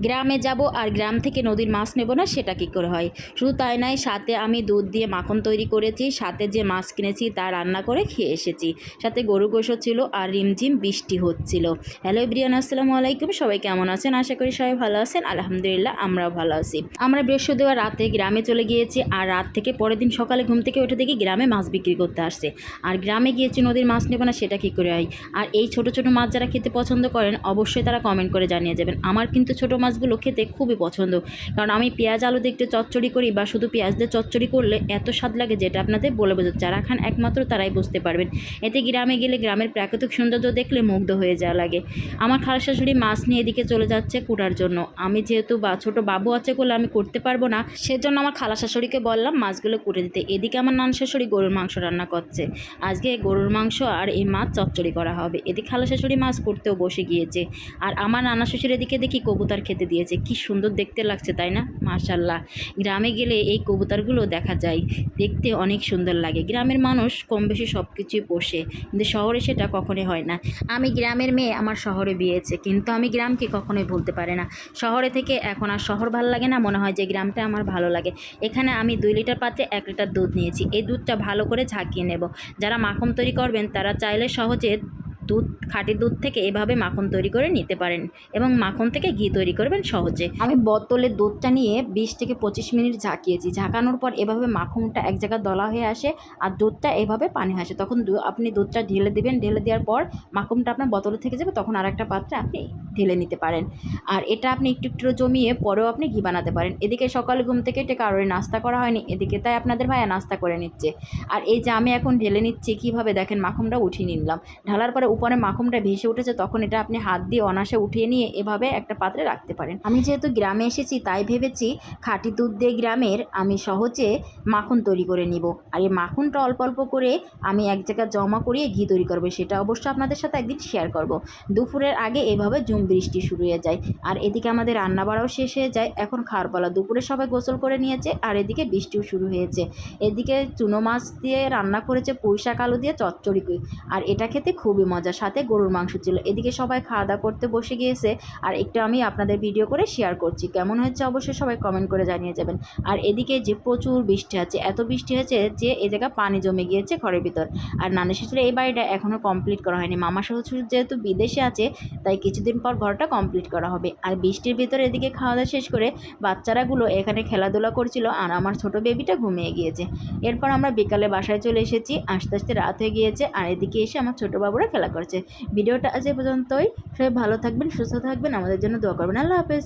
গ্রামে যাব আর গ্রাম থেকে নদীর মাছ নেব না, সেটা কী করে হয়। শুধু তাই নয়, সাথে আমি দুধ দিয়ে মাখন তৈরি করেছি, সাথে যে মাছ কিনেছি তা রান্না করে খেয়ে এসেছি, সাথে গরু গোশত ছিল আর রিমঝিম বৃষ্টি হচ্ছিল। হ্যালো এভরিওয়ান, আসসালামু আলাইকুম। সবাই কেমন আছেন? আশা করি সবাই ভালো আছেন। আলহামদুলিল্লাহ, আমরাও ভালো আছি। আমরা বৃহস্পতিবার রাতে গ্রামে চলে গিয়েছি, আর রাত থেকে পরের দিন সকালে ঘুম থেকে উঠে দেখি গ্রামে মাছ বিক্রি করতে আসছে। আর গ্রামে গিয়েছি, নদীর মাছ নেব না, সেটা কী করে হয়। আর এই ছোট ছোট মাছ যারা খেতে পছন্দ করেন, অবশ্যই তারা কমেন্ট করে জানিয়ে যাবেন। আমার কিন্তু ছোট মাছগুলো খেতে খুবই পছন্দ, কারণ আমি পেঁয়াজ আলু দিয়ে একটু চচ্চড়ি করি, বা শুধু পেঁয়াজ দিয়ে চচ্চড়ি করলে এত স্বাদ লাগে যেটা আপনাদের বলে বোঝাতে, যারা খান একমাত্র তারাই বুঝতে পারবেন। এতে গ্রামে গেলে গ্রামের প্রাকৃতিক সৌন্দর্য দেখলে মুগ্ধ হয়ে যাওয়া লাগে। আমার খালা শাশুড়ি মাছ নিয়ে এদিকে চলে যাচ্ছে কুটার জন্য। আমি যেহেতু ছোট বাবু আছে বলে আমি করতে পারবো না, সেজন্য আমার খালা শাশুড়িকে বললাম মাছগুলো কুটে দিতে। এদিকে আমার নান শাশুড়ি গরুর মাংস রান্না করছে। আজকে গরুর মাংস আর এই মাছ চচ্চড়ি করা হবে। এদিকে খালা শাশুড়ি মাছ করতেও বসে গিয়েছে। আর আমার নানা শ্বশুর এদিকে দেখি কবুতর খেতে দিয়েছে। কি সুন্দর দেখতে লাগছে, তাই না? মাশাআল্লাহ। গ্রামে গেলে এই কবুতরগুলো দেখা যায়, দেখতে অনেক সুন্দর লাগে। গ্রামের মানুষ কম বেশি সব কিছুই পোষে, কিন্তু শহরে সেটা কখনোই হয় না। আমি গ্রামের মেয়ে, আমার শহরে বিয়েছে, কিন্তু আমি গ্রামকে কখনোই ভুলতে পারি না। শহরে থেকে এখন আর শহর ভালো লাগে না, মনে হয় যে গ্রামটা আমার ভালো লাগে। এখানে আমি 2 লিটার পাত্রে 1 লিটার দুধ নিয়েছি। এই দুধটা ভালো করে ঝাঁকিয়ে নেব। যারা মাখন তৈরি করবেন তারা চাইলে সহজে খাঁটি দুধ থেকে এভাবে মাখন তৈরি করে নিতে পারেন, এবং মাখন থেকে ঘি তৈরি করবেন সহজে। আমি বোতলে দুধটা নিয়ে 20 থেকে 25 মিনিট ঝাঁকিয়েছি। ঝাঁকানোর পর এভাবে মাখনটা এক জায়গায় দলা হয়ে আসে, আর দুধটা এভাবে পানি আসে, তখন আপনি দুধটা ঢেলে দেবেন। ঢেলে দেওয়ার পর মাখনটা আপনার বোতলে থেকে যাবে, তখন আর একটা পাত্রে আপনি ঢেলে নিতে পারেন। আর এটা আপনি একটু একটু জমিয়ে পরেও আপনি ঘি বানাতে পারেন। এদিকে সকালে ঘুম থেকে এটা কারোর নাস্তা করা হয়নি, এদিকে তাই আপনাদের ভাইয়া নাস্তা করে নিচ্ছে। আর এই যে আমি এখন ঢেলে নিচ্ছি, কীভাবে দেখেন, মাখনটা উঠিয়ে নিলাম। ঢালার পরে উপরে মাখনটা ভেসে উঠেছে, তখন এটা আপনি হাত দিয়ে অনায়াসে উঠিয়ে নিয়ে এভাবে একটা পাত্রে রাখতে পারেন। আমি যেহেতু গ্রামে এসেছি, তাই ভেবেছি খাঁটি দুধ দিয়ে গ্রামের আমি সহজে মাখন তৈরি করে নিব। আর এই মাখনটা অল্প অল্প করে আমি এক জায়গায় জমা করিয়ে ঘি তৈরি করবো, সেটা অবশ্য আপনাদের সাথে একদিন শেয়ার করব। দুপুরের আগে এভাবে ঝুম বৃষ্টি শুরু হয়ে যায়, আর এদিকে আমাদের রান্না বাড়াও শেষ হয়ে যায়। এখন খাওয়ার পালা। দুপুরে সবাই গোসল করে নিয়েছে, আর এদিকে বৃষ্টিও শুরু হয়েছে। এদিকে চুনো মাছ দিয়ে রান্না করেছে, পুঁই শাক আলু দিয়ে চচ্চড়ি, আর এটা খেতে খুবই মজা। সাথে গরুর মাংস ছিল। এদিকে সবাই খাওয়া দাওয়া করতে বসে গিয়েছে, আর একটু আমি আপনাদের ভিডিও করে শেয়ার করছি। কেমন হয়েছে অবশ্যই সবাই কমেন্ট করে জানিয়ে যাবেন। আর এদিকে যে প্রচুর বৃষ্টি আছে, এত বৃষ্টি হয়েছে যে এই জায়গায় পানি জমে গিয়েছে ঘরের ভিতর। আর নানি শ্বশুরের এই বাড়িটা এখনও কমপ্লিট করা হয়নি। মামা শ্বশুর যেহেতু বিদেশে আছে, তাই কিছুদিন পর ঘরটা কমপ্লিট করা হবে। আর বৃষ্টির ভিতরে এদিকে খাওয়া দাওয়া শেষ করে বাচ্চারাগুলো এখানে খেলাধুলা করছিল, আর আমার ছোট বেবিটা ঘুমিয়ে গিয়েছে। এরপর আমরা বিকালে বাসায় চলে এসেছি। আস্তে আস্তে রাত হয়ে গিয়েছে, আর এদিকে এসে আমার ছোটো বাবুরা খেলা করছে। ভিডিওটা আজ এ পর্যন্তই। সবাই ভালো থাকবেন, সুস্থ থাকবেন, আমাদের জন্য দোয়া করবেন। আল্লাহ হাফেজ।